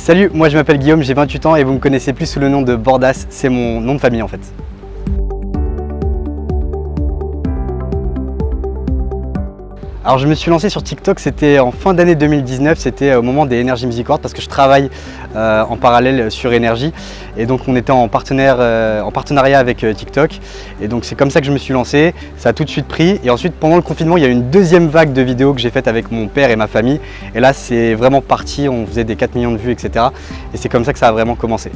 Salut, moi je m'appelle Guillaume, j'ai 28 ans et vous me connaissez plus sous le nom de Bordas, c'est mon nom de famille en fait. Alors je me suis lancé sur TikTok, c'était en fin d'année 2019, c'était au moment des Energy Music Awards parce que je travaille en parallèle sur Energy et donc on était en partenariat avec TikTok et donc c'est comme ça que je me suis lancé, ça a tout de suite pris et ensuite pendant le confinement il y a eu une deuxième vague de vidéos que j'ai faites avec mon père et ma famille et là c'est vraiment parti, on faisait des 4 millions de vues etc. Et c'est comme ça que ça a vraiment commencé.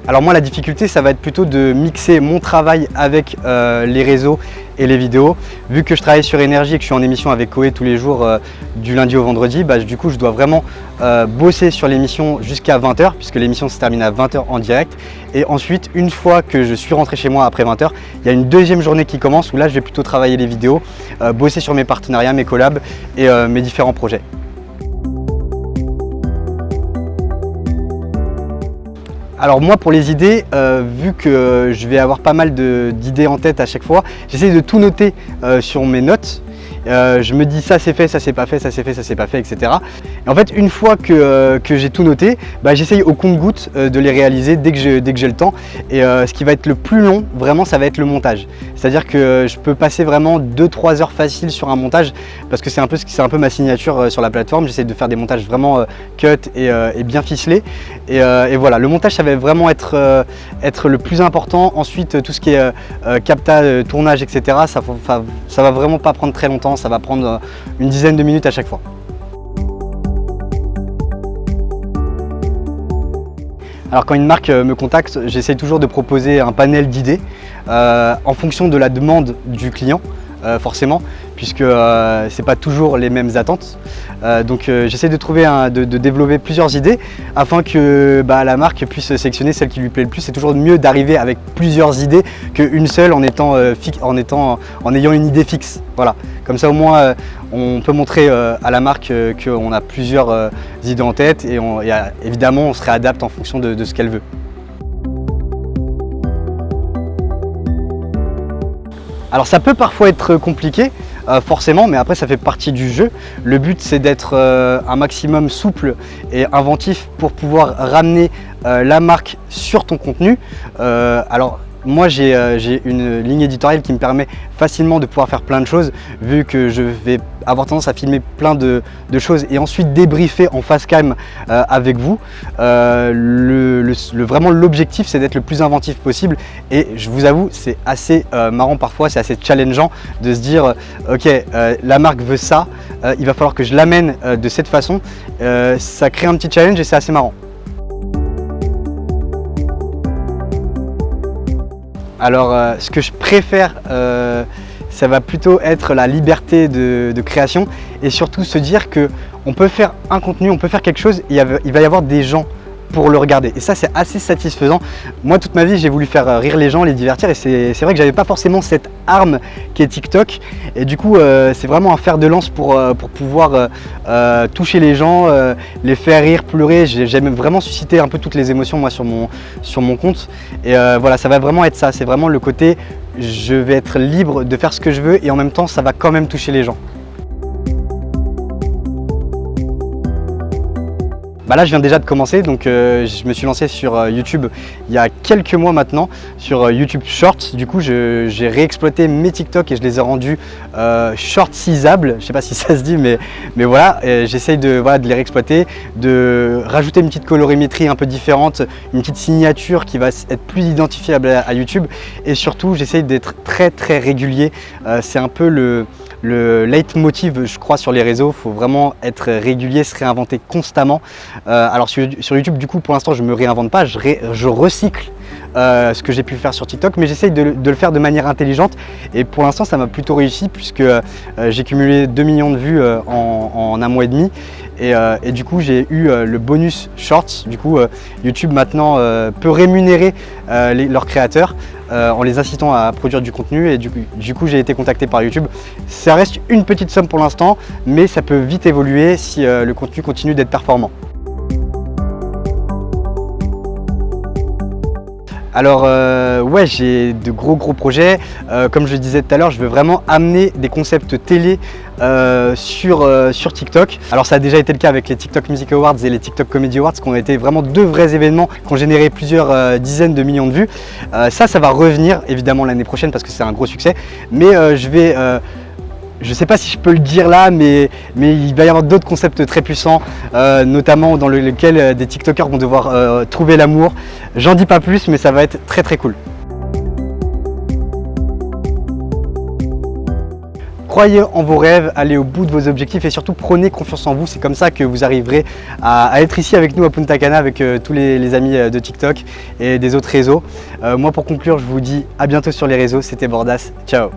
Alors moi la difficulté ça va être plutôt de mixer mon travail avec les réseaux et les vidéos. Vu que je travaille sur Energy et que je suis en émission avec Koé tous les jours du lundi au vendredi, du coup je dois vraiment bosser sur l'émission jusqu'à 20 h puisque l'émission se termine à 20 h en direct. Et ensuite une fois que je suis rentré chez moi après 20 h, il y a une deuxième journée qui commence où là je vais plutôt travailler les vidéos, bosser sur mes partenariats, mes collabs et mes différents projets. Alors moi pour les idées, vu que je vais avoir pas mal d'idées en tête à chaque fois, j'essaie de tout noter sur mes notes. Je me dis ça c'est fait, ça c'est pas fait, ça c'est fait, ça c'est pas fait, etc. Et en fait une fois que j'ai tout noté, j'essaye au compte-gouttes de les réaliser dès que j'ai le temps. Et ce qui va être le plus long, vraiment ça va être le montage. C'est-à-dire que je peux passer vraiment 2-3 heures faciles sur un montage parce que c'est un peu ma signature sur la plateforme. J'essaie de faire des montages vraiment cut et bien ficelés. Et voilà, le montage ça va vraiment être le plus important. Ensuite tout ce qui est capta, tournage, etc. Ça va vraiment pas prendre très longtemps. Ça va prendre une dizaine de minutes à chaque fois. Alors quand une marque me contacte, j'essaie toujours de proposer un panel d'idées en fonction de la demande du client, forcément, puisque c'est pas toujours les mêmes attentes. Donc j'essaie de trouver de développer plusieurs idées afin que la marque puisse sélectionner celle qui lui plaît le plus. C'est toujours mieux d'arriver avec plusieurs idées qu'une seule en ayant une idée fixe. Voilà. Comme ça au moins on peut montrer à la marque qu'on a plusieurs idées en tête et évidemment on se réadapte en fonction de ce qu'elle veut. Alors ça peut parfois être compliqué, forcément, mais après ça fait partie du jeu. Le but c'est d'être un maximum souple et inventif pour pouvoir ramener la marque sur ton contenu. Alors moi j'ai une ligne éditoriale qui me permet facilement de pouvoir faire plein de choses vu que je vais avoir tendance à filmer plein de choses et ensuite débriefer en face cam avec vous. Vraiment l'objectif c'est d'être le plus inventif possible et je vous avoue c'est assez marrant parfois, c'est assez challengeant de se dire ok la marque veut ça, il va falloir que je l'amène de cette façon. Ça crée un petit challenge et c'est assez marrant. Alors ce que je préfère, ça va plutôt être la liberté de création et surtout se dire qu'on peut faire un contenu, on peut faire quelque chose et il va y avoir des gens pour le regarder. Et ça c'est assez satisfaisant. Moi toute ma vie j'ai voulu faire rire les gens, les divertir et c'est vrai que j'avais pas forcément cette arme qui est TikTok et du coup c'est vraiment un fer de lance pour pouvoir toucher les gens, les faire rire, pleurer. J'aime vraiment susciter un peu toutes les émotions moi sur mon compte et voilà ça va vraiment être ça, c'est vraiment le côté je vais être libre de faire ce que je veux et en même temps ça va quand même toucher les gens. Là je viens déjà de commencer, donc je me suis lancé sur YouTube il y a quelques mois maintenant, sur YouTube Shorts. Du coup j'ai réexploité mes TikTok et je les ai rendus shortsisables, je sais pas si ça se dit mais voilà, j'essaye de les réexploiter, de rajouter une petite colorimétrie un peu différente, une petite signature qui va être plus identifiable à YouTube et surtout j'essaye d'être très régulier, c'est un peu le leitmotiv je crois sur les réseaux, il faut vraiment être régulier, se réinventer constamment. Alors sur YouTube du coup pour l'instant je ne me réinvente pas, je recycle ce que j'ai pu faire sur TikTok mais j'essaye de le faire de manière intelligente et pour l'instant ça m'a plutôt réussi puisque j'ai cumulé 2 millions de vues en un mois et demi et du coup j'ai eu le bonus Shorts. Du coup YouTube maintenant peut rémunérer leurs créateurs en les incitant à produire du contenu et du coup j'ai été contacté par YouTube. Ça reste une petite somme pour l'instant mais ça peut vite évoluer si le contenu continue d'être performant. Alors ouais, j'ai de gros projets. Comme je le disais tout à l'heure, je veux vraiment amener des concepts télé sur TikTok. Alors ça a déjà été le cas avec les TikTok Music Awards et les TikTok Comedy Awards qui ont été vraiment deux vrais événements qui ont généré plusieurs dizaines de millions de vues. Ça va revenir évidemment l'année prochaine parce que c'est un gros succès. Mais je ne sais pas si je peux le dire là, mais il va y avoir d'autres concepts très puissants, notamment dans lesquels des TikTokers vont devoir trouver l'amour. J'en dis pas plus, mais ça va être très cool. Croyez en vos rêves, allez au bout de vos objectifs et surtout prenez confiance en vous. C'est comme ça que vous arriverez à être ici avec nous à Punta Cana, avec tous les amis de TikTok et des autres réseaux. Moi pour conclure, je vous dis à bientôt sur les réseaux. C'était Bordas, ciao.